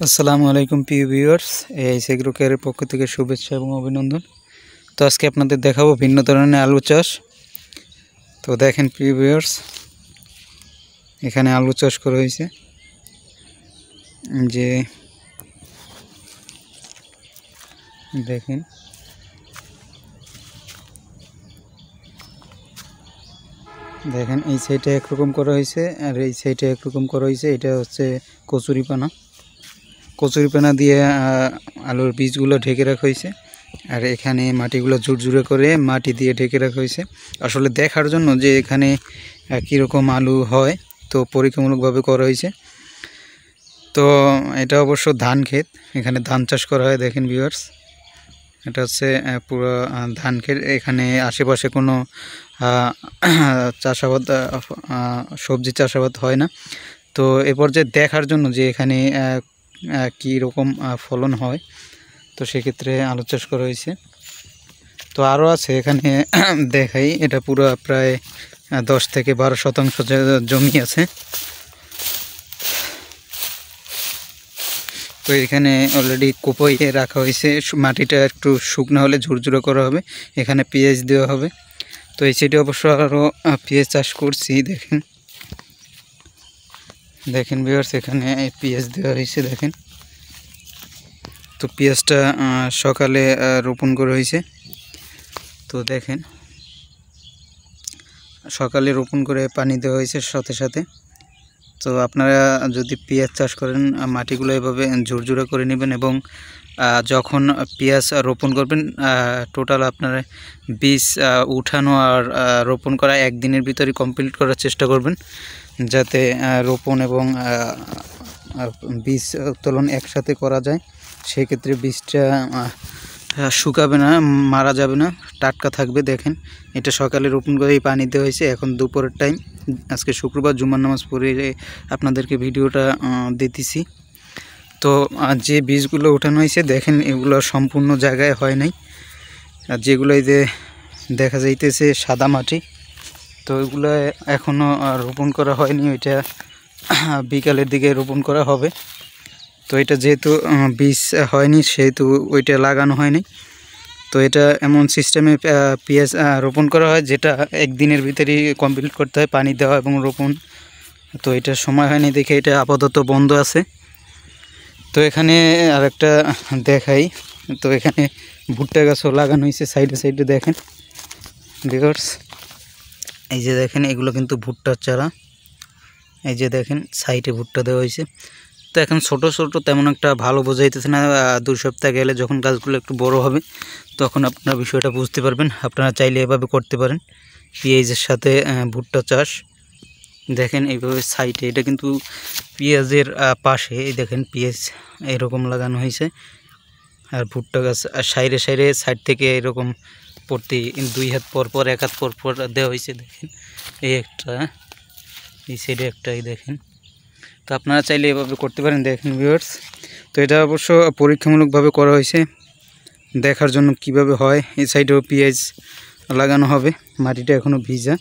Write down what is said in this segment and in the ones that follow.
আসসালামু আলাইকুম প্রিয় ভিউয়ার্স, এই সেগ্রো কেয়ারের পক্ষ থেকে শুভেচ্ছা এবং অভিনন্দন। তো আজকে আপনাদের দেখাবো ভিন্ন ধরনের আলু চাষ। তো দেখেন প্রিয় ভিউয়ার্স, এখানে আলু চাষ করা হয়েছে। যে দেখেন দেখেন এই সাইডে একরকম করা হয়েছে আর এই সাইডে একরকম করা হয়েছে। এটা হচ্ছে কচুরিপানা দিয়ে আলুর বীজগুলো ঢেকে রাখা হয়েছে। আর এখানে মাটিগুলো ঝুরঝুরে করে মাটি দিয়ে ঢেকে রাখা হয়েছে আসলে দেখার জন্য যে এখানে কীরকম আলু হয়। তো পরীক্ষামূলকভাবে করা হয়েছে। তো এটা অবশ্য ধান ক্ষেত, এখানে ধান চাষ করা হয়। দেখেন ভিউয়ার্স, এটা হচ্ছে পুরো ধান ক্ষেত। এখানে আশেপাশে কোনো চাষাবাদ সবজি চাষাবাদ হয় না। তো এ পর্যায়ে দেখার জন্য যে এখানে কী রকম ফলন হয়, তো সেক্ষেত্রে আলু চাষ করা হয়েছে। তো আরও আছে এখানে দেখাই, এটা পুরো প্রায় 10 থেকে 12 শতাংশ জমি আছে। তো এখানে অলরেডি কোপাইয়ে রাখা হয়েছে, মাটিটা একটু শুকনো হলে ঝুরঝুরে করা হবে, এখানে পেঁয়াজ দেওয়া হবে। তো এই সাইডে অবশ্য আরও পেঁয়াজ চাষ করছি। দেখেন ভিউয়ার্স, এখানে পেঁয়াজ দেওয়া হয়েছে। দেখেন, তো পেঁয়াজটা সকালে রোপণ করা হয়েছে। তো দেখেন, সকালে রোপণ করে পানি দেওয়া হয়েছে সাথে সাথে। তো আপনারা যদি পেঁয়াজ চাষ করেন, মাটিগুলো এভাবে ঝুরঝুরে করে নেবেন এবং যখন পেঁয়াজ রোপণ করবেন, টোটাল আপনারা বীজ উঠানো আর রোপণ করা একদিনের ভিতরে কমপ্লিট করার চেষ্টা করবেন, যাতে রোপণ এবং বীজ উত্তোলন একসাথে করা যায়। সেক্ষেত্রে বীজটা শুকাবে না, মারা যাবে না, টাটকা থাকবে। দেখেন, এটা সকালে রোপণ করে পানি দেওয়া হয়েছে। এখন দুপুরের টাইম, আজকে শুক্রবার, জুমার নামাজ পড়ে আপনাদেরকে ভিডিওটা দিতেছি। তো যে বীজগুলো ওঠানো হয়েছে দেখেন, এগুলো সম্পূর্ণ জায়গায় হয় নাই। আর যেগুলো এই যে দেখা যাইতেছে সাদা মাটি, তো এগুলো এখনও রোপণ করা হয়নি। ওইটা বিকালের দিকে রোপণ করা হবে। তো এটা যেহেতু বীজ হয়নি, সেহেতু ওইটা লাগানো হয়নি। তো এটা এমন সিস্টেমে পেঁয়াজ রোপণ করা হয় যেটা একদিনের ভিতরেই কমপ্লিট করতে হয়, পানি দেওয়া এবং রোপণ। তো এটা সময় হয়নি দেখে এটা আপাতত বন্ধ আছে। তো এখানে আরেকটা দেখাই, তো এখানে ভুট্টা গাছও লাগানো হয়েছে সাইডে সাইডে। দেখেন ভিউয়ার্স, এই যে দেখেন, এগুলো কিন্তু ভুট্টার চারা। এই যে দেখেন, সাইডে ভুট্টা দেওয়া হয়েছে। তো এখন ছোট ছোট, তেমন একটা ভালো বোঝাইতেছে না। 2 সপ্তাহ গেলে যখন গাছগুলো একটু বড় হবে, তখন আপনারা বিষয়টা বুঝতে পারবেন। আপনারা চাইলে এভাবে করতে পারেন, পেঁয়াজের সাথে ভুট্টা চাষ। দেখেন এইভাবে সাইডে, এটা কিন্তু পেঁয়াজের পাশে, এই দেখেন পেঁয়াজ এরকম লাগানো হয়েছে। আর ভুট্টা গাছ সাইডে সাইডে সাইড থেকে এরকম প্রতি 2 হাত পর পর, 1 হাত পর পর দেওয়া হয়েছে। দেখেন, এই একটা, এই সাইডে একটা, এই দেখেন। তো আপনারা চাইলে এভাবে করতে পারেন। দেখেন ভিউয়ার্স, তো এটা অবশ্য পরীক্ষামূলকভাবে করা হয়েছে, দেখার জন্য কিভাবে হয়। এই সাইডেও পেঁয়াজ লাগানো হবে, মাটিটা এখনও ভিজা।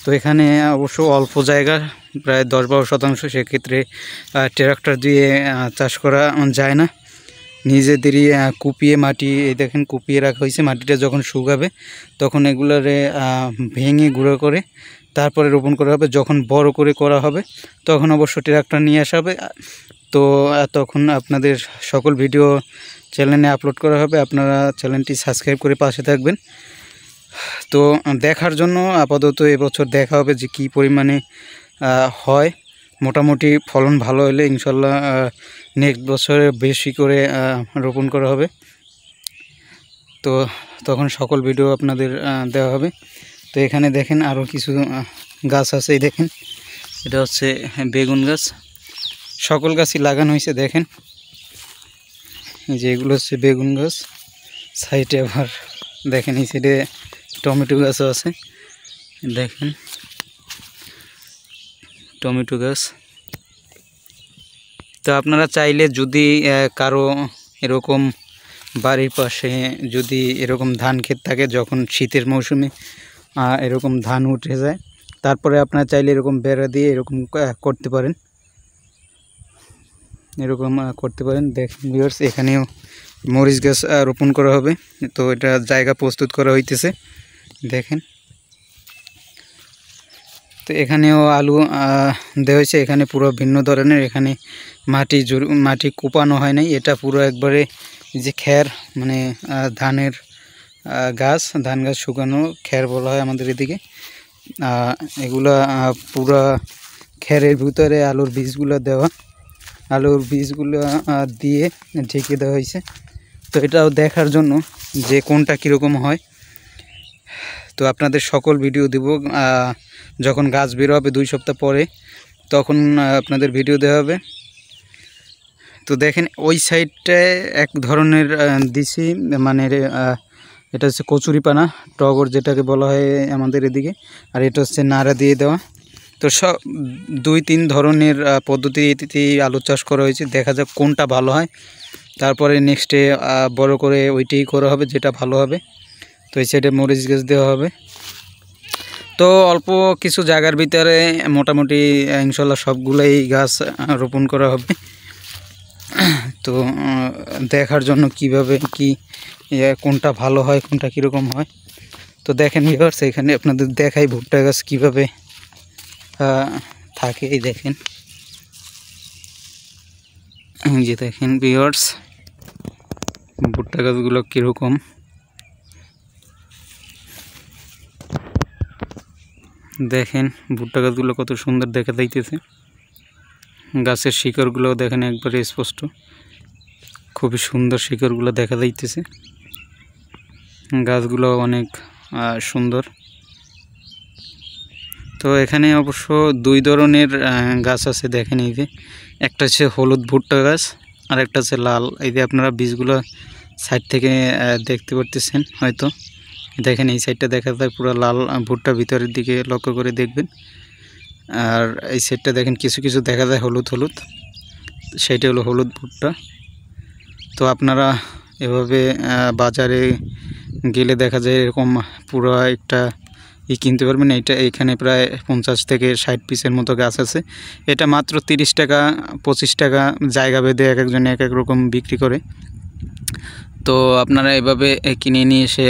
তো এখানে অবশ্য অল্প জায়গা, প্রায় 10-12 শতাংশ। সেক্ষেত্রে ট্রাক্টর দিয়ে চাষ করা যায় না, নিজেদেরই কুপিয়ে মাটি, এই দেখেন কুপিয়ে রাখা হয়েছে। মাটিটা যখন শুকাবে তখন এগুলোরে ভেঙে গুঁড়ো করে তারপরে রোপণ করা হবে। যখন বড় করে করা হবে তখন অবশ্য ট্রাক্টর নিয়ে আসা হবে। তো তখন আপনাদের সকল ভিডিও চ্যানেলে আপলোড করা হবে। আপনারা চ্যানেলটি সাবস্ক্রাইব করে পাশে থাকবেন। তো দেখার জন্য আপাতত এবছর দেখা হবে যে কী পরিমাণে হয়। মোটামুটি ফলন ভালো হলে ইনশাল্লাহ নেক্সট বছরে বেশি করে রোপণ করা হবে। তো তখন সকল ভিডিও আপনাদের দেওয়া হবে। তো এখানে দেখেন আরও কিছু গাছ আছে। এই দেখেন, এটা হচ্ছে বেগুন গাছ। সকল গাছই লাগানো হয়েছে। দেখেন, এই যে এগুলো হচ্ছে বেগুন গাছ। সাইডে আবার দেখেন, এই সাইডে টমেটো গাছও আছে। দেখেন, টমেটো গাছ। তো আপনারা চাইলে যদি কারো এরকম বাড়ির পাশে যদি এরকম ধান ক্ষেত থাকে, যখন শীতের মৌসুমে এরকম ধান উঠে যায়, তারপরে আপনারা চাইলে এরকম বেড়া দিয়ে এরকম করতে পারেন। এরকম করতে পারেন। দেখেন ভিউয়ার্স, এখানেও মরিচ গাছ রোপণ করা হবে। তো এটা জায়গা প্রস্তুত করা হইতেছে, দেখেন। তো এখানেও আলু দেওয়া হয়েছে। এখানে পুরো ভিন্ন ধরনের, এখানে মাটি কোপানো হয় নাই, এটা পুরো একবারে যে খ্যার, মানে ধানের ধান গাছ শুকানো খ্যার বলা হয় আমাদের এদিকে। এগুলা পুরা খ্যারের ভিতরে আলুর বীজগুলো দেওয়া, আলুর বীজগুলো দিয়ে ঢেকে দেওয়া হয়েছে। তো এটাও দেখার জন্য যে কোনটা কীরকম হয়। তো আপনাদের সকল ভিডিও দেব যখন গাছ বের হবে 2 সপ্তাহ পরে, তখন আপনাদের ভিডিও দেওয়া হবে। তো দেখেন ওই সাইডটায় এক ধরনের দিছি, মানে এটা হচ্ছে কচুরিপানা, টগর যেটাকে বলা হয় আমাদের এদিকে, আর এটা হচ্ছে নাড়া দিয়ে দেওয়া। তো সব 2-3 ধরনের পদ্ধতিতে আলু চাষ করা হয়েছে, দেখা যাক কোনটা ভালো হয়। তারপরে নেক্সটে বড় করে ওইটাই করা হবে যেটা ভালো হবে। তো এই সাইডে মরিচ গাছ দেওয়া হবে। তো অল্প কিছু জায়গার ভিতরে মোটামুটি ইনশাল্লাহ সবগুলাই গাছ রোপণ করা হবে। তো দেখার জন্য কিভাবে কি কোনটা ভালো হয়, কোনটা কীরকম হয়। তো দেখেন ভিউয়ার্স, এখানে আপনাদের দেখাই ভুট্টা গাছ কীভাবে থাকে। এই দেখেন, যে দেখেন ভিউয়ার্স ভুট্টা গাছগুলো কীরকম। দেখেন ভুট্টা গাছগুলো কত সুন্দর দেখা যাইতেছে। গাছের শিকড়গুলো দেখেন একবারে স্পষ্ট, খুবই সুন্দর শিকড়গুলো দেখা যাইতেছে। গাছগুলো অনেক সুন্দর। তো এখানে অবশ্য 2 ধরনের গাছ আছে, দেখেন। এই যে একটা হচ্ছে হলুদ ভুট্টা গাছ, আর একটা হচ্ছে লাল। এই যে আপনারা বীজগুলো সাইড থেকে দেখতে পারতেছেন হয়তো, দেখেন এই সাইডটা দেখা যায় পুরো লাল ভুট্টা, ভিতরের দিকে লক্ষ্য করে দেখবেন। আর এই সাইডটা দেখেন কিছু কিছু দেখা যায় হলুদ হলুদ, সেইটা হলো হলুদ ভুট্টা। তো আপনারা এভাবে বাজারে গেলে দেখা যায় এরকম পুরো একটা কিনতে পারবেন। এখানে প্রায় 50 থেকে 60 পিসের মতো গাছ আছে। এটা মাত্র 30 টাকা 25 টাকা জায়গা ভেদে এক একজন এক এক রকম বিক্রি করে। তো আপনারা এভাবে কিনে নিয়ে এসে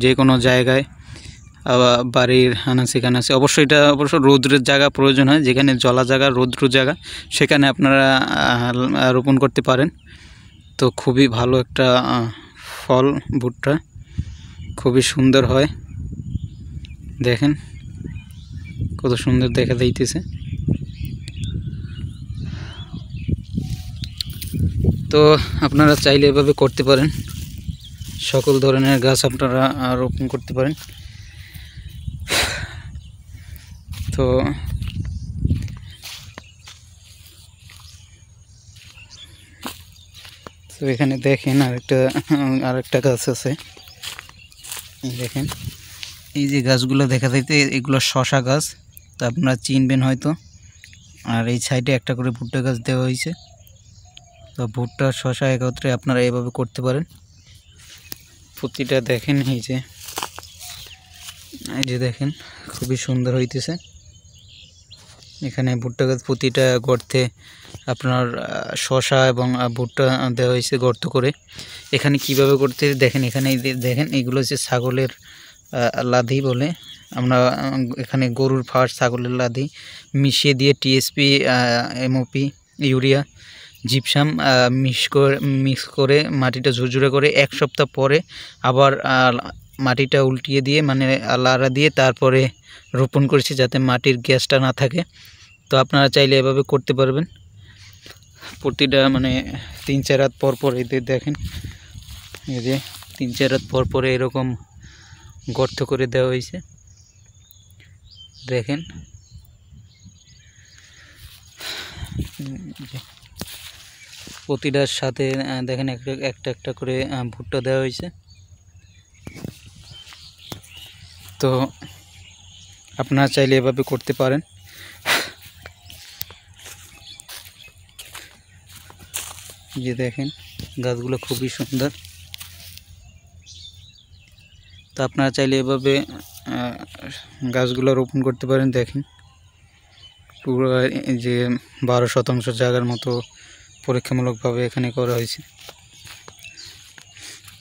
যে কোনো জায়গায় বাড়ির আনাচে কানাচে, অবশ্যই এটা অবশ্য রৌদ্রের জায়গা প্রয়োজন হয়, যেখানে জলা জায়গা, রৌদ্র জায়গা, সেখানে আপনারা রোপণ করতে পারেন। তো খুবই ভালো একটা ফল ভুট্টা, খুবই সুন্দর হয়। দেখেন কত সুন্দর দেখা যাইতেছে। তো আপনারা চাইলে এভাবে করতে পারেন, সকল ধরনের গাছ আপনারা রোপণ করতে পারেন। তো এখানে দেখেন আরেকটা গাছ আছে, দেখেন এই যে গাছগুলো দেখা যাইতে, এগুলো শশা গাছ। তো আপনারা চিনবেন হয়তো। আর এই সাইডে একটা করে ভুট্টা গাছ দেওয়া হয়েছে। তো ভুট্টা শশা একত্রে আপনারা এভাবে করতে পারেন। প্রতিটা দেখেন, এই যে দেখেন খুবই সুন্দর হইতেছে। এখানে ভুট্টা গাছ প্রতিটা গর্তে আপনার শশা এবং ভুট্টা দেওয়া হয়েছে গর্ত করে। এখানে কিভাবে করতে দেখেন, এখানে দেখেন এগুলো হচ্ছে ছাগলের লাদি বলে, আমরা এখানে গরুর ফার্স, ছাগলের লাদি মিশিয়ে দিয়ে TSP, MOP, urea, gypsum mix করে মাটিটা ঝুরঝুরে করে 1 সপ্তাহ পরে আবার মাটিটা উল্টিয়ে দিয়ে, মানে লাড়া দিয়ে তারপরে রোপণ করেছি, যাতে মাটির গ্যাসটা না থাকে। তো আপনারা চাইলে এভাবে করতে পারবেন। প্রতিটা মানে 3-4 রাত পর পর এদের দেখেন, এই যে 3-4 রাত পর পরে এরকম গর্ত করে দেওয়া হয়েছে, দেখেন। প্রতিটার সাথে দেখেন একটা একটা করে ভুট্টা দেওয়া হয়েছে। তো আপনারা চাইলে এভাবে করতে পারেন। যে দেখেন গাছগুলো খুবই সুন্দর। তো আপনারা চাইলে এভাবে গাছগুলো রোপণ করতে পারেন। দেখেন পুরো এই যে 12% জায়গার মতো পরীক্ষামূলকভাবে এখানে করা হয়েছে।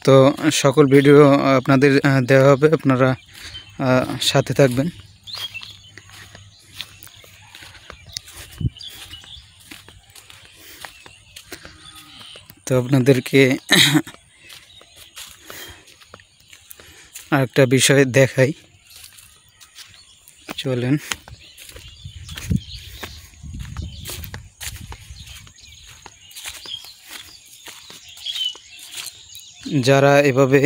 তো সকল ভিডিও আপনাদের দেওয়া হবে, আপনারা সাথে থাকবেন। তো আপনাদেরকে আরেকটা বিষয় দেখাই, চলেন। যারা এভাবে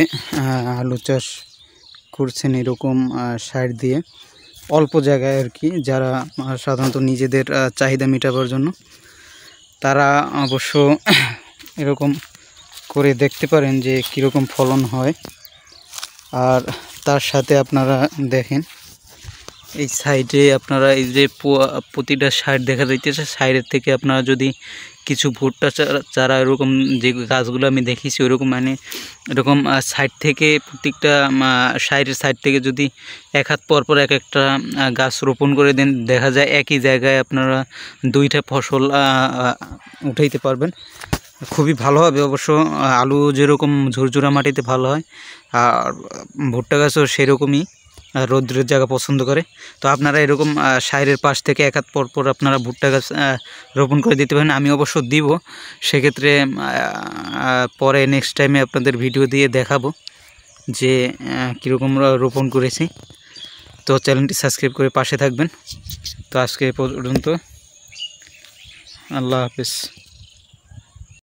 আলু চাষ করছেন এরকম সার দিয়ে অল্প জায়গায় আর কি, যারা সাধারণত নিজেদের চাহিদা মেটাবার জন্য, তারা অবশ্য এরকম করে দেখতে পারেন যে কীরকম ফলন হয়। আর তার সাথে আপনারা দেখেন এই সাইডে আপনারা এই যে প্রতিটা সাইড দেখা যাইতেছে, সাইডের থেকে আপনারা যদি কিছু ভুট্টা চারা এরকম যে গাছগুলো আমি দেখেছি ওইরকম মানে এরকম সাইড থেকে প্রত্যেকটা সাইডের সাইড থেকে যদি এক হাত পর পর এক একটা গাছ রোপণ করে দেন, দেখা যায় একই জায়গায় আপনারা 2টা ফসল উঠাইতে পারবেন। খুবই ভালো হবে অবশ্য। আলু যেরকম ঝুরঝুরা মাটিতে ভালো হয়, আর ভুট্টা গাছও সেরকমই রৌদ্রের জায়গা পছন্দ করে। তো আপনারা এরকম সাইডের পাশ থেকে এক হাত পর পর আপনারা ভুট্টা গাছ রোপণ করে দিতে পারেন। আমি অবশ্য দিব, সেক্ষেত্রে পরে নেক্সট টাইমে আপনাদের ভিডিও দিয়ে দেখাবো যে কীরকম রোপণ করেছি। তো চ্যানেলটি সাবস্ক্রাইব করে পাশে থাকবেন। তো আজকে পর্যন্ত, আল্লাহ হাফেজ।